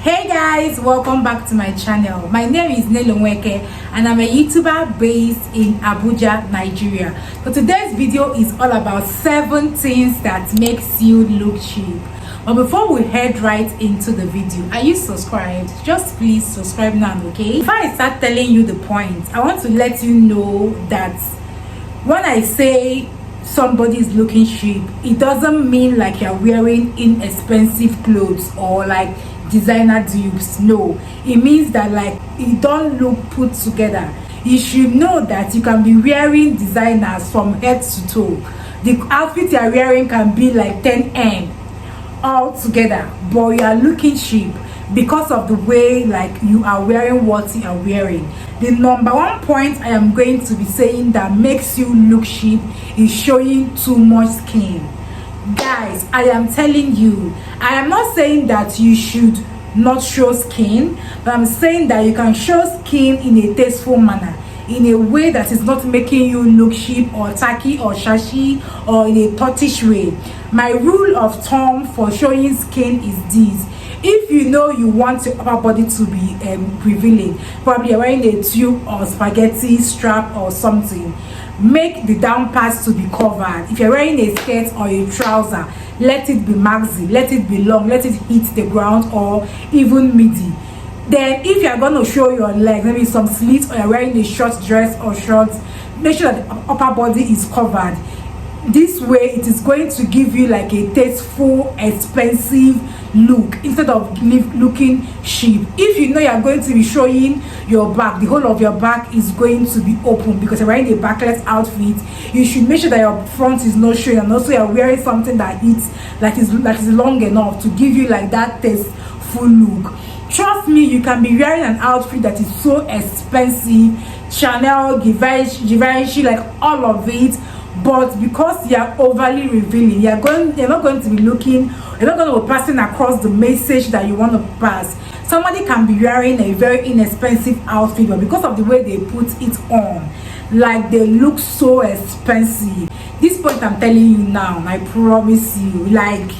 Hey guys, welcome back to my channel. My name is Nelonweke and I'm a YouTuber based in Abuja, Nigeria. So today's video is all about 7 things that makes you look cheap. But before we head right into the video, are you subscribed? Just please subscribe now, okay? Before I start telling you the point, I want to let you know that when I say somebody is looking cheap, it doesn't mean like you're wearing inexpensive clothes or like designer dupes. No, it means that like it don't look put together. You should know that you can be wearing designers from head to toe. The outfit you're wearing can be like 10M all together, but you are looking cheap because of the way like you are wearing what you are wearing. The number one point I am going to be saying that makes you look cheap is showing too much skin. Guys, I am telling you, I am not saying that you should not show skin, but I'm saying that you can show skin in a tasteful manner, in a way that is not making you look cheap or tacky or shashi or in a tortish way. My rule of thumb for showing skin is this: if you know you want your upper body to be revealing, probably you're wearing a tube or spaghetti strap or something, make the down parts to be covered. If you're wearing a skirt or a trouser, let it be maxi, let it be long, let it hit the ground, or even midi. Then if you're going to show your legs, maybe some slits, or you're wearing a short dress or shorts, make sure that the upper body is covered. This way it is going to give you like a tasteful, expensive look instead of looking cheap. If you know you're going to be showing your back, the whole of your back is going to be open because you're wearing a backless outfit, you should make sure that your front is not showing, and also you're wearing something that is long enough to give you like that tasteful look. Trust me, you can be wearing an outfit that is so expensive, Chanel, Givenchy, like all of it, but because you are overly revealing, you're not going to be looking, you're not going to be passing across the message that you want to pass. Somebody can be wearing a very inexpensive outfit, but because of the way they put it on, like they look so expensive. This point I'm telling you now, I promise you, like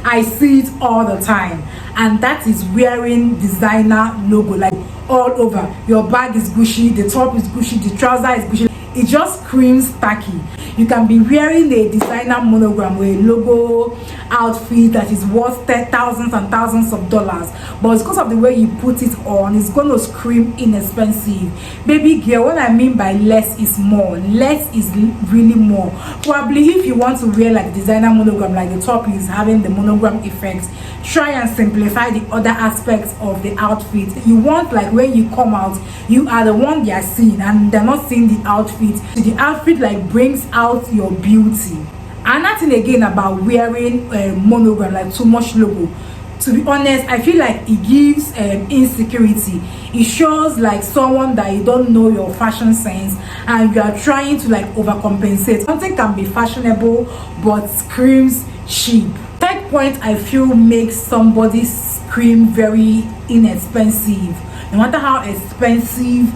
I see it all the time, and that is wearing designer logo like all over. Your bag is Gucci, the top is Gucci, the trouser is Gucci. It just screams tacky. You can be wearing a designer monogram or a logo outfit that is worth thousands and thousands of dollars, but because of the way you put it on, it's going to scream inexpensive. Baby girl, what I mean by less is more. Less is really more. Probably if you want to wear like designer monogram, like the top is having the monogram effects, try and simplify the other aspects of the outfit. You want like when you come out, you are the one they are seeing and they're not seeing the outfit. The outfit like brings out your beauty. And nothing again about wearing monogram, like too much logo. To be honest, I feel like it gives insecurity. It shows like someone that you don't know your fashion sense and you are trying to like overcompensate. Something can be fashionable but screams cheap. Third point I feel makes somebody scream very inexpensive. No matter how expensive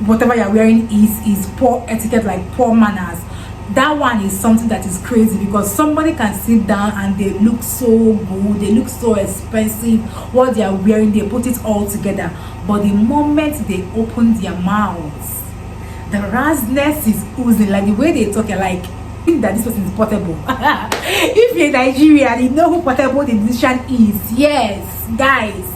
whatever you're wearing is poor etiquette, like poor manners. That one is something that is crazy, because somebody can sit down and they look so good, they look so expensive, what they are wearing, they put it all together, but the moment they open their mouths, the rasness is oozing. Like the way they talk, you're like, think that this person is Portable. If you're in Nigeria, you know who Portable the musician is. Yes, guys,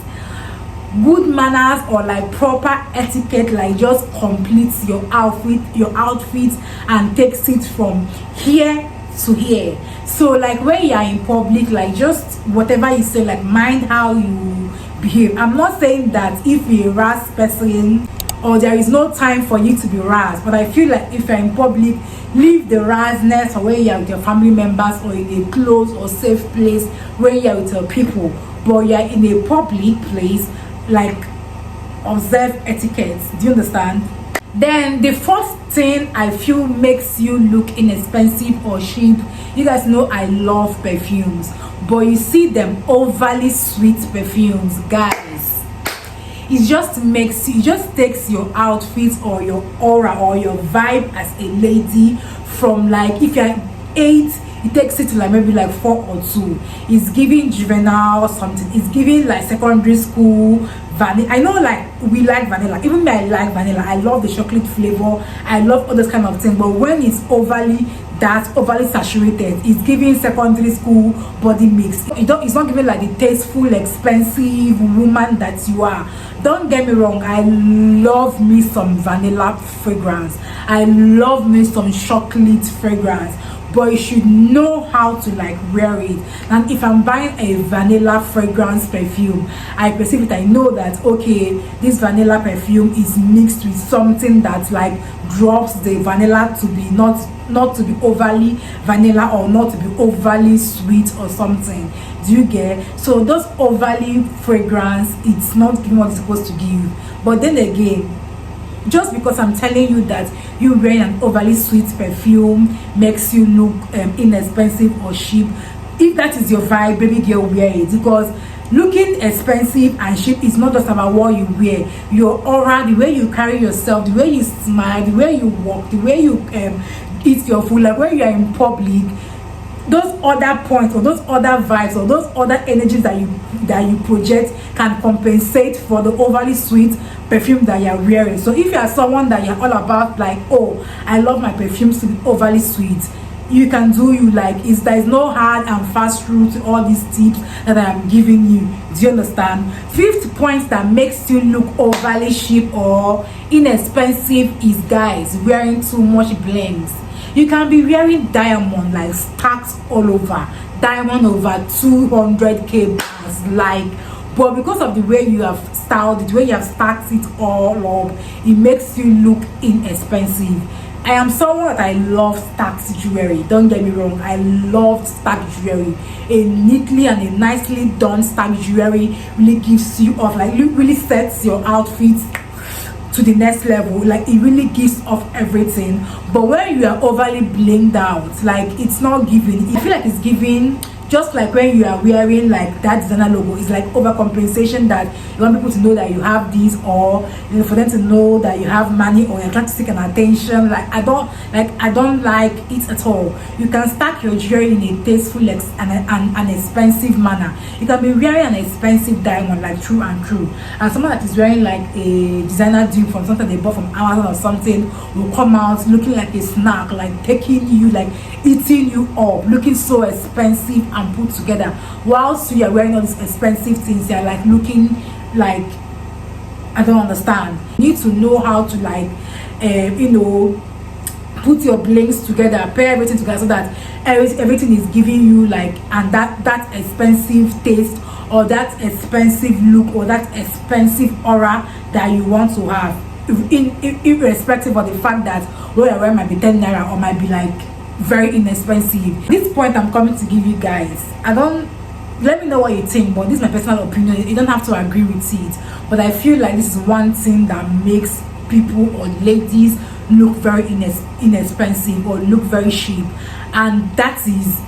good manners or like proper etiquette like just completes your outfit and takes it from here to here. So like when you are in public, like just whatever you say, like mind how you behave. I'm not saying that if you're a rash person or there is no time for you to be rash, but I feel like if you're in public, leave the rashness or when you're with your family members or in a closed or safe place when you're with your people, but you're in a public place, like observe etiquette. Do you understand? Then the first thing I feel makes you look inexpensive or cheap, you guys know I love perfumes, but you see them overly sweet perfumes, guys, it just takes your outfit or your aura or your vibe as a lady from like, if you're 8 it takes it to like maybe like 4 or 2. It's giving juvenile or something. It's giving like secondary school vanilla. I know like we like vanilla, even me I like vanilla. I love the chocolate flavor, I love all those kind of things, but when it's overly saturated, it's giving secondary school body mix. It's not giving like the tasteful, expensive woman that you are. Don't get me wrong, I love me some vanilla fragrance, I love me some chocolate fragrance, but you should know how to like wear it. And if I'm buying a vanilla fragrance perfume, I perceive it, I know that okay, this vanilla perfume is mixed with something that like drops the vanilla to be not to be overly vanilla or not to be overly sweet or something. Do you get? So those overly fragrance, it's not giving what it's supposed to give. But then again, just because I'm telling you that you wearing an overly sweet perfume makes you look inexpensive or cheap, if that is your vibe, baby girl, wear it. Because looking expensive and cheap is not just about what you wear. Your aura, the way you carry yourself, the way you smile, the way you walk, the way you eat your food, like when you are in public, those other points or those other vibes or those other energies that you project can compensate for the overly sweet perfume that you're wearing. So if you are someone that you're all about like, oh, I love my perfumes to be overly sweet, you can do you. Like, there is no hard and fast rule to all these tips that I am giving you. Do you understand? 5th point that makes you look overly cheap or inexpensive is, guys, wearing too much blings. You can be wearing diamond like stacks all over, diamond over 200k bands, like, but because of the way you have styled it, the way you have stacked it all up, it makes you look inexpensive. I am someone that I love stacked jewelry. Don't get me wrong, I love stacked jewelry. A neatly and a nicely done stacked jewelry really gives you off, like really sets your outfit to the next level. Like, it really gives off everything. But when you are overly blinged out, like, it's not giving. I feel like it's giving, just like when you are wearing like that designer logo, it's like overcompensation, that you want people to know that you have these, or for them to know that you have money, or you're trying to seek an attention. Like, I don't like it at all. You can stack your jewelry in a tasteful and an expensive manner. You can be wearing an expensive diamond, like true and true, and someone that is wearing like a designer dupe from something they bought from Amazon or something will come out looking like a snack, like taking you, like eating you up, looking so expensive and put together, whilst you are wearing all these expensive things. You're like looking like, I don't understand. You need to know how to like put your blings together, pair everything together, so that everything is giving you like, and that expensive taste, or that expensive look, or that expensive aura that you want to have, irrespective of the fact that what you're wearing might be 10 naira or might be like very inexpensive. This point I'm coming to give you guys, let me know what you think, but this is my personal opinion. You don't have to agree with it, but I feel like this is one thing that makes people or ladies look very inexpensive or look very cheap, and that is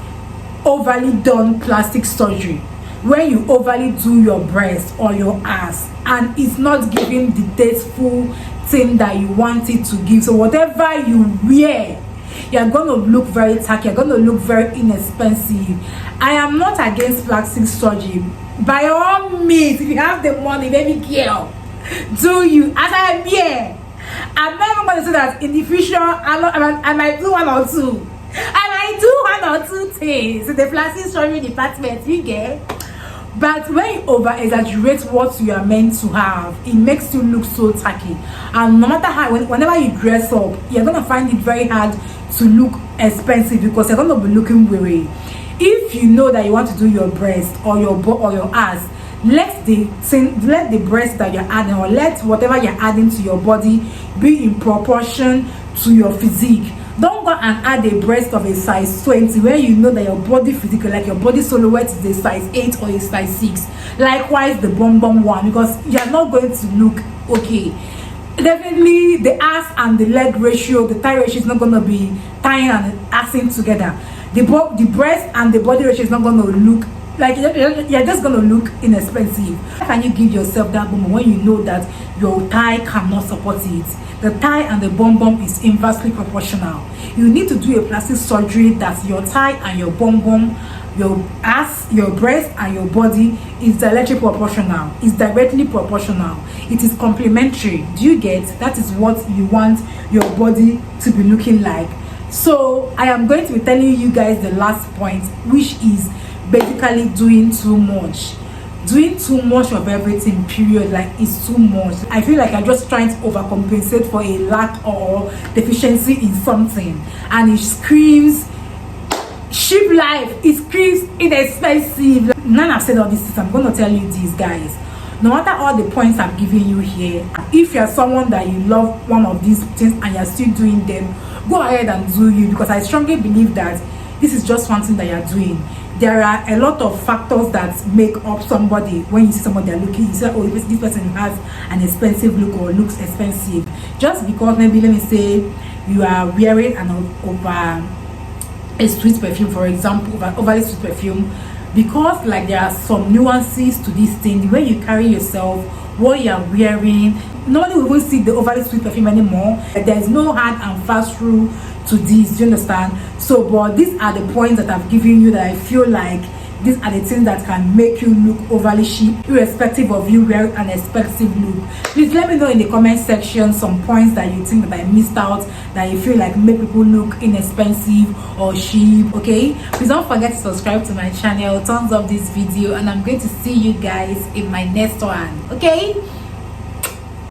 overly done plastic surgery. When you overly do your breast or your ass and it's not giving the tasteful thing that you want it to give, so whatever you wear, you're going to look very tacky, you're going to look very inexpensive. I am not against plastic surgery. By all means, if you have the money, baby girl, do you. As I am here, I'm not even going to say that in the future I might do one or two. I might do one or two things in the plastic surgery department, you get. But when you over exaggerate what you are meant to have, it makes you look so tacky. And no matter how, whenever you dress up, you're gonna find it very hard to look expensive, because you're gonna be looking weary. If you know that you want to do your breast or your butt or your ass, let the breast that you're adding, or let whatever you're adding to your body be in proportion to your physique. Don't go and add a breast of a size 20 where you know that your body physique, like your body silhouette, is a size 8 or a size 6. Likewise the bum one, because you're not going to look okay. Definitely the ass and the leg ratio, the thigh ratio is not going to be tying and assing together. The breast and the body ratio is not going to look like, you're just going to look inexpensive. How can you give yourself that moment when you know that your thigh cannot support it? the thigh and the bum bum is inversely proportional. You need to do a plastic surgery that your thigh and your bum bum, your ass, your breast and your body is directly proportional. It's directly proportional. It is complementary. Do you get? That is what you want your body to be looking like. So I am going to be telling you guys the last point, which is basically doing too much. Doing too much of everything, period. Like, it's too much. I feel like I'm just trying to overcompensate for a lack or deficiency in something, and it screams cheap life. It screams inexpensive. None have said all this. I'm going to tell you this, guys. No matter all the points I'm giving you here, if you're someone that you love one of these things and you're still doing them, go ahead and do you, because I strongly believe that this is just one thing that you're doing. There are a lot of factors that make up somebody. When you see somebody they're looking, you say, oh, this person has an expensive look or looks expensive. Just because maybe, let me say, you are wearing an over a sweet perfume, for example, overly sweet perfume, because like there are some nuances to this thing, the way you carry yourself, what you are wearing. Nobody will even see the overly sweet perfume anymore. There's no hard and fast rule to this, do you understand? So, but these are the points that I've given you that I feel like these are the things that can make you look overly cheap, irrespective of you wearing an expensive look. Please let me know in the comment section some points that you think that I missed out, that you feel like make people look inexpensive or cheap. Okay, please don't forget to subscribe to my channel, thumbs up this video, and I'm going to see you guys in my next one. Okay.